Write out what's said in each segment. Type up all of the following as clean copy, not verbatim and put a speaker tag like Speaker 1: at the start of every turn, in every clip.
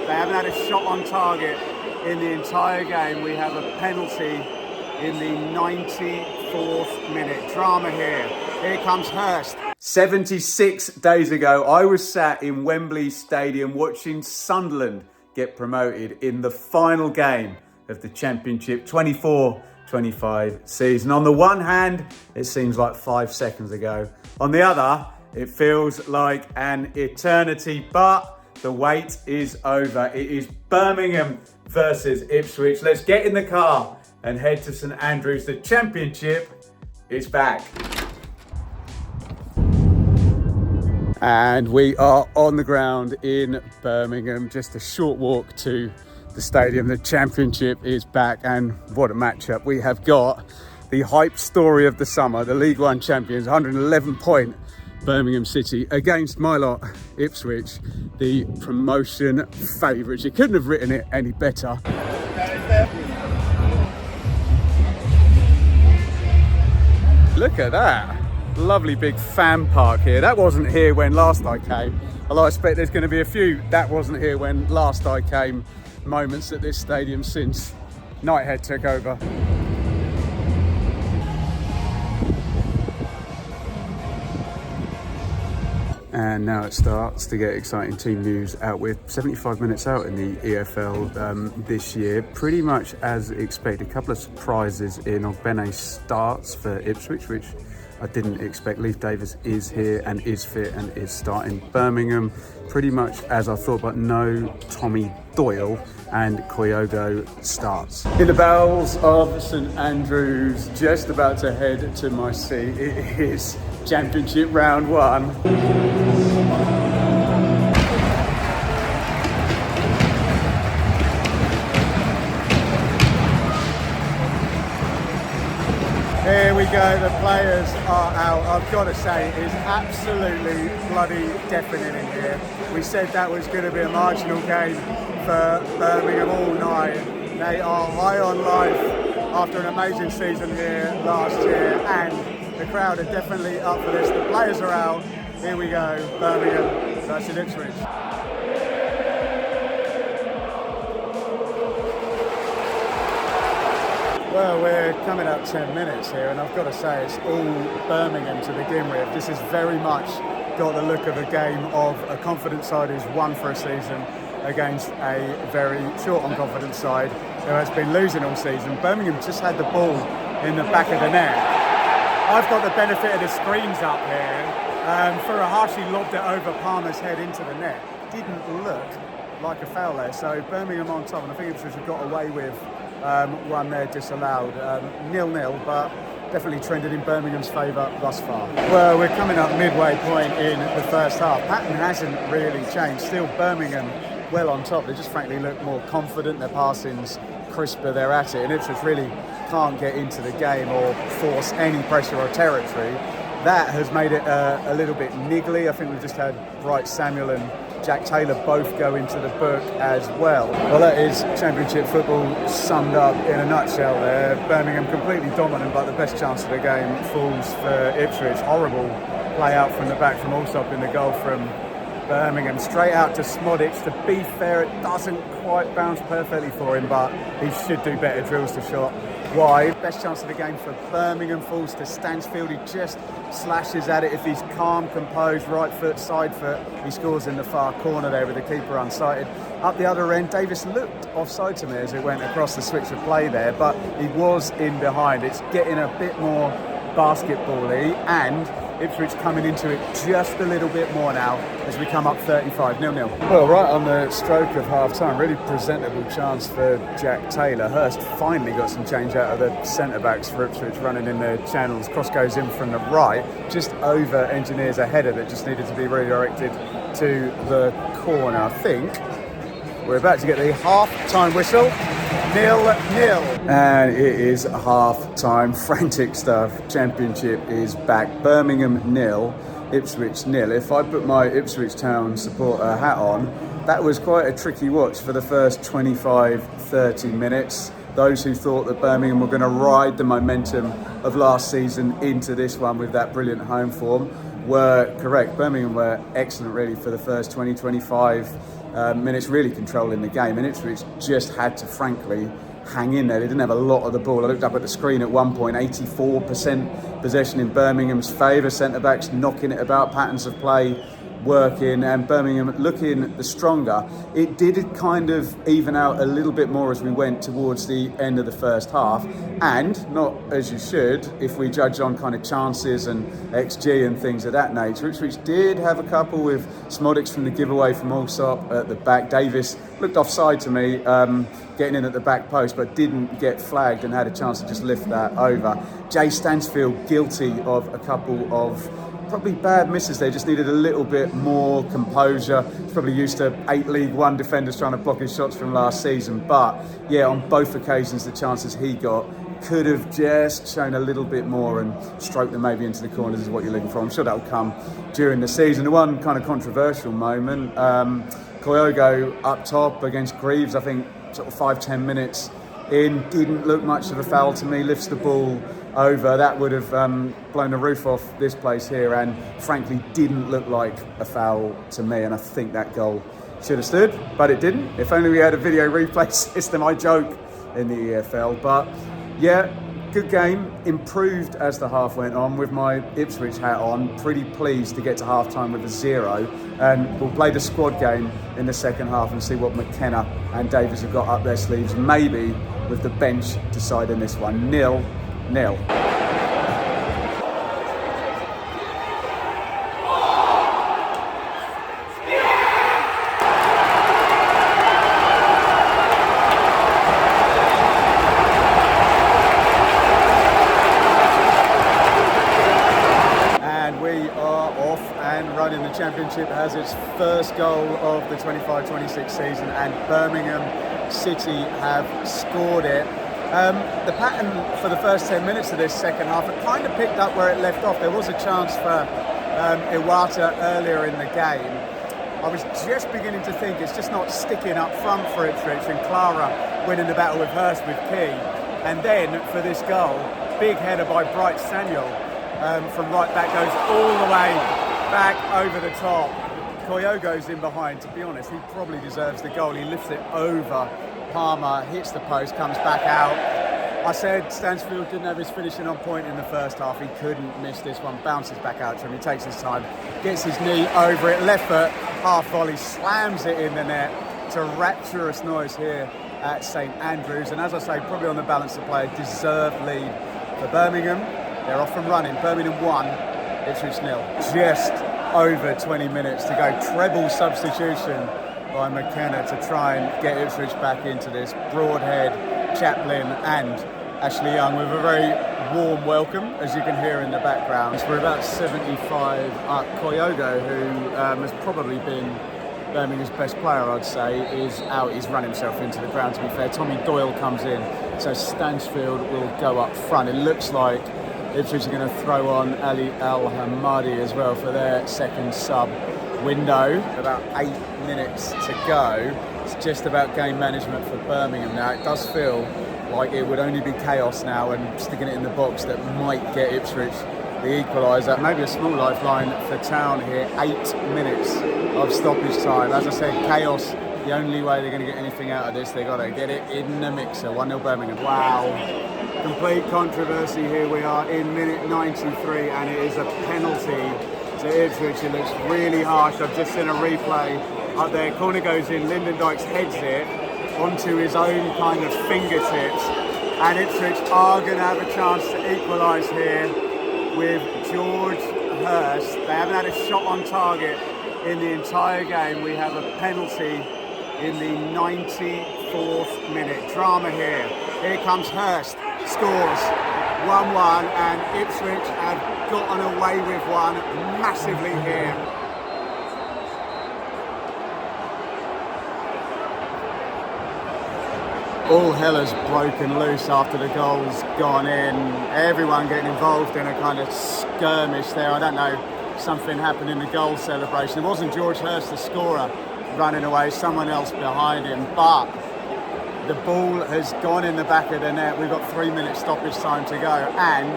Speaker 1: They haven't had a shot on target in the entire game. We have a penalty in the 94th minute. Drama here. Here comes Hurst. 76 days ago, I was sat in Wembley Stadium watching Sunderland get promoted in the final game of the Championship 24-25 season. On the one hand, it seems like 5 seconds ago. On the other, it feels like an eternity, but the wait is over. It is Birmingham versus Ipswich. Let's get in the car and head to St Andrews. The Championship is back. And we are on the ground in Birmingham, just a short walk to the stadium. The Championship is back, and what a matchup. We have got the hype story of the summer, the League One champions, 111-point Birmingham City against my lot, Ipswich, the promotion favourites. You couldn't have written it any better. Look at that. Lovely big fan park here. That wasn't here when last I came. Although I expect there's going to be a few that wasn't here when last I came moments at this stadium since Nighthead took over. And now it starts to get exciting team news out with 75 minutes out in the EFL this year. Pretty much as expected. A couple of surprises in Ogbene starts for Ipswich, which I didn't expect. Leif Davis is here and is fit and is starting. Birmingham, pretty much as I thought, but no Tommy Doyle, and Koyogo starts. In the bowels of St Andrews, just about to head to my seat. It is Championship round 1. Here we go, the players are out. I've got to say, it is absolutely bloody deafening in here. We said that was going to be a marginal game for Birmingham all night. They are high on life after an amazing season here last year, and the crowd are definitely up for this. The players are out. Here we go, Birmingham versus Ipswich. Well, we're coming up 10 minutes here, and I've got to say it's all Birmingham to begin with. This has very much got the look of a game of a confident side who's won for a season against a very short on confidence side who has been losing all season. Birmingham just had the ball in the back of the net. I've got the benefit of the screens up here. For a harshly lobbed it over Palmer's head into the net. Didn't look like a foul there. So Birmingham on top, and I think Ipswich have got away with one there disallowed. 0-0, but definitely trended in Birmingham's favour thus far. Well, we're coming up midway point in the first half. Pattern hasn't really changed. Still Birmingham well on top. They just frankly look more confident. Their passing's crisper, they're at it. And Ipswich really can't get into the game or force any pressure or territory. That has made it a little bit niggly. I think we've just had Bright Samuel and Jack Taylor both go into the book as well. Well, that is Championship football summed up in a nutshell there. Birmingham completely dominant, but the best chance of the game falls for Ipswich. Horrible play out from the back from Allsop in the goal from Birmingham. Straight out to Smodic. To be fair, it doesn't quite bounce perfectly for him, but he should do better drills to shot wide. Best chance of the game for Birmingham falls to Stansfield. He just slashes at it. If he's calm, composed, right foot, side foot, he scores in the far corner there with the keeper unsighted. Up the other end, Davis looked offside to me as it went across the switch of play there, but he was in behind. It's getting a bit more basketball-y, and Ipswich coming into it just a little bit more now as we come up 35, 0-0. Well, right on the stroke of half-time, really presentable chance for Jack Taylor. Hurst finally got some change out of the centre-backs for Ipswich running in their channels. Cross goes in from the right, just over engineers a header that just needed to be redirected to the corner. I think we're about to get the half-time whistle. 0-0. And it is half-time. Frantic stuff. Championship is back. Birmingham 0, Ipswich 0. If I put my Ipswich Town supporter hat on, that was quite a tricky watch for the first 25-30 minutes. Those who thought that Birmingham were going to ride the momentum of last season into this one with that brilliant home form were correct. Birmingham were excellent really for the first 20-25
Speaker 2: minutes really controlling the game, and Ipswich just had to frankly hang in there. They didn't have a lot of the ball. I looked up at the screen at one point, 84% possession in Birmingham's favour, centre-backs knocking it about, patterns of play working, and Birmingham looking the stronger. It did kind of even out a little bit more as we went towards the end of the first half, and not as you should if we judge on kind of chances and XG and things of that nature. Ipswich did have a couple with Smodics from the giveaway from Allsop at the back. Davis looked offside to me, getting in at the back post, but didn't get flagged and had a chance to just lift that over. Jay Stansfield guilty of a couple of probably bad misses there, just needed a little bit more composure. He's probably used to 8 League One defenders trying to block his shots from last season, but yeah, on both occasions the chances he got could have just shown a little bit more and stroked them maybe into the corners is what you're looking for. I'm sure that'll come during the season. The one kind of controversial moment, Kyogo up top against Greaves, I think sort of 5-10 minutes in, didn't look much of a foul to me, lifts the ball over. That would have blown the roof off this place here, and frankly didn't look like a foul to me, and I think that goal should have stood, but it didn't. If only we had a video replay system. I joke in the EFL, but yeah, good game. Improved as the half went on. With my Ipswich hat on, pretty pleased to get to half time with a 0, and we'll play the squad game in the second half and see what McKenna and Davies have got up their sleeves, maybe with the bench deciding this one. 0-0.
Speaker 1: In the Championship has its first goal of the 25-26 season, and Birmingham City have scored it. The pattern for the first 10 minutes of this second half, it kind of picked up where it left off. There was a chance for Iwata earlier in the game. I was just beginning to think it's just not sticking up front for Ipswich, and Clara winning the battle with Hurst with Key. And then for this goal, big header by Bright Samuel from right back, goes all the way back over the top. Kyogo's in behind. To be honest, he probably deserves the goal. He lifts it over Palmer, hits the post, comes back out. I said Stansfield didn't have his finishing on point in the first half. He couldn't miss this one. Bounces back out to him. He takes his time, gets his knee over it, left foot, half volley, slams it in the net. It's a rapturous noise here at St Andrews. And as I say, probably on the balance of play, a deserved lead for Birmingham. They're off and running. Birmingham 1, Ipswich 0. Just over 20 minutes to go. Treble substitution by McKenna to try and get Ipswich back into this. Broadhead, Chaplin and Ashley Young with a very warm welcome, as you can hear in the background. We're about 75 up. Kyogo, who has probably been Birmingham's best player, I'd say, is out. He's run himself into the ground, to be fair. Tommy Doyle comes in, so Stansfield will go up front. It looks like Ipswich are going to throw on Ali Al-Hamadi as well for their second sub window. About 8 minutes to go. It's just about game management for Birmingham now. It does feel like it would only be chaos now and sticking it in the box that might get Ipswich the equaliser. Maybe a small lifeline for Town here. 8 minutes of stoppage time. As I said, chaos. The only way they're going to get anything out of this, they've got to get it in the mixer. 1-0 Birmingham. Wow. Complete controversy here. We are in minute 93 and it is a penalty to Ipswich. It looks really harsh. I've just seen a replay up there. Corner goes in. Lyndon Dykes heads it onto his own kind of fingertips. And Ipswich are going to have a chance to equalise here with George Hurst. They haven't had a shot on target in the entire game. We have a penalty in the 94th minute. Drama here. Here comes Hurst. Scores 1-1, and Ipswich have gotten away with one massively here. All hell has broken loose after the goal's gone in. Everyone getting involved in a kind of skirmish there. I don't know, something happened in the goal celebration. It wasn't George Hurst, the scorer, running away, someone else behind him, but the ball has gone in the back of the net. We've got 3 minutes stoppage time to go, and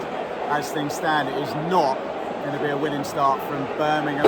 Speaker 1: as things stand, it is not going to be a winning start from Birmingham.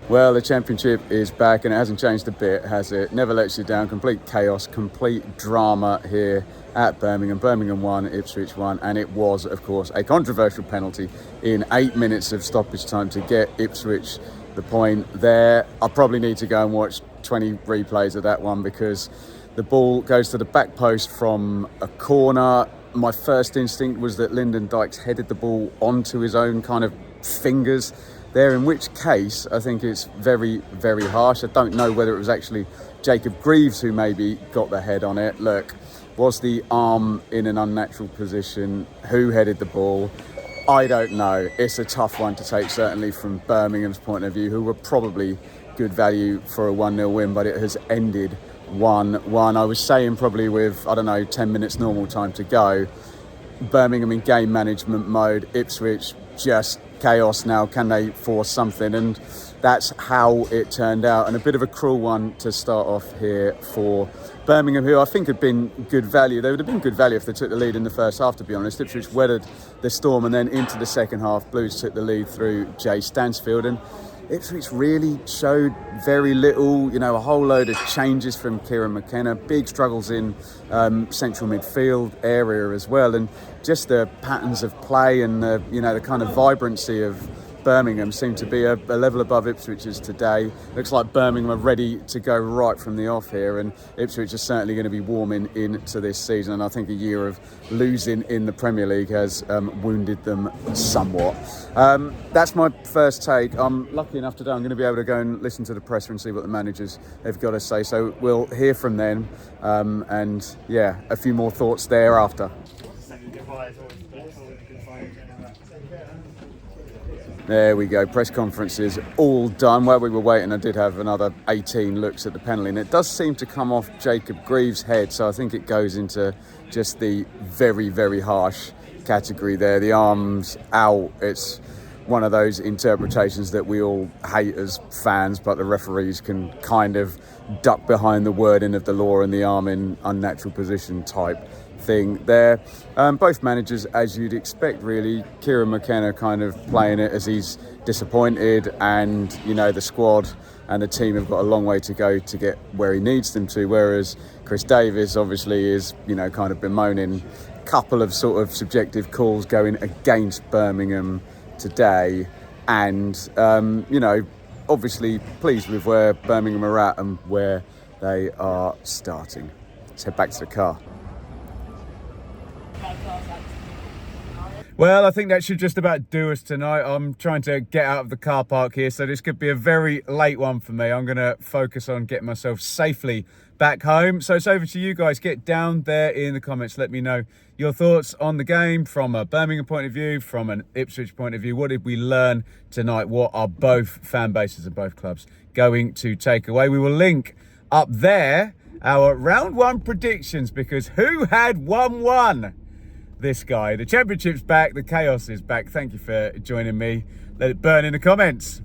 Speaker 2: Well, the Championship is back and it hasn't changed a bit, has it? Never lets you down. Complete chaos, complete drama here at Birmingham. Birmingham won, Ipswich won, and it was, of course, a controversial penalty in 8 minutes of stoppage time to get Ipswich the point there. I probably need to go and watch 20 replays of that one because the ball goes to the back post from a corner. My first instinct was that Lyndon Dykes headed the ball onto his own kind of fingers there, in which case I think it's very, very harsh. I don't know whether it was actually Jacob Greaves who maybe got the head on it. Look, was the arm in an unnatural position? Who headed the ball? I don't know. It's a tough one to take, certainly from Birmingham's point of view, who were probably good value for a 1-0 win, but it has ended 1-1. I was saying probably with, 10 minutes normal time to go, Birmingham in game management mode, Ipswich just chaos now. Can they force something? And that's how it turned out. And a bit of a cruel one to start off here for Birmingham, who I think had been good value. They would have been good value if they took the lead in the first half, to be honest. Ipswich weathered the storm, and then into the second half, Blues took the lead through Jay Stansfield. And Ipswich really showed very little, a whole load of changes from Kieran McKenna, big struggles in central midfield area as well, and just the patterns of play and the kind of vibrancy of Birmingham seemed to be a level above Ipswich's today. Looks like Birmingham are ready to go right from the off here, and Ipswich are certainly going to be warming into this season, and I think a year of losing in the Premier League has wounded them somewhat. That's my first take. I'm lucky enough today I'm going to be able to go and listen to the presser and see what the managers have got to say, so we'll hear from them, and a few more thoughts thereafter. There we go, press conferences all done. While we were waiting, I did have another 18 looks at the penalty, and it does seem to come off Jacob Greaves' head, so I think it goes into just the very, very harsh category there. The arm's out. It's one of those interpretations that we all hate as fans, but the referees can kind of duck behind the wording of the law and the arm in unnatural position type thing there. Both managers, as you'd expect really. Kieran McKenna kind of playing it as he's disappointed, and the squad and the team have got a long way to go to get where he needs them to, whereas Chris Davies obviously is kind of bemoaning a couple of sort of subjective calls going against Birmingham today, and obviously pleased with where Birmingham are at and where they are starting. Let's head back to the car. Well, I think that should just about do us tonight. I'm trying to get out of the car park here, so this could be a very late one for me. I'm going to focus on getting myself safely back home. So it's over to you guys. Get down there in the comments. Let me know your thoughts on the game from a Birmingham point of view, from an Ipswich point of view. What did we learn tonight? What are both fan bases of both clubs going to take away? We will link up there our round one predictions, because who had 1-1? This guy. The Championship's back, the chaos is back. Thank you for joining me. Let it burn in the comments.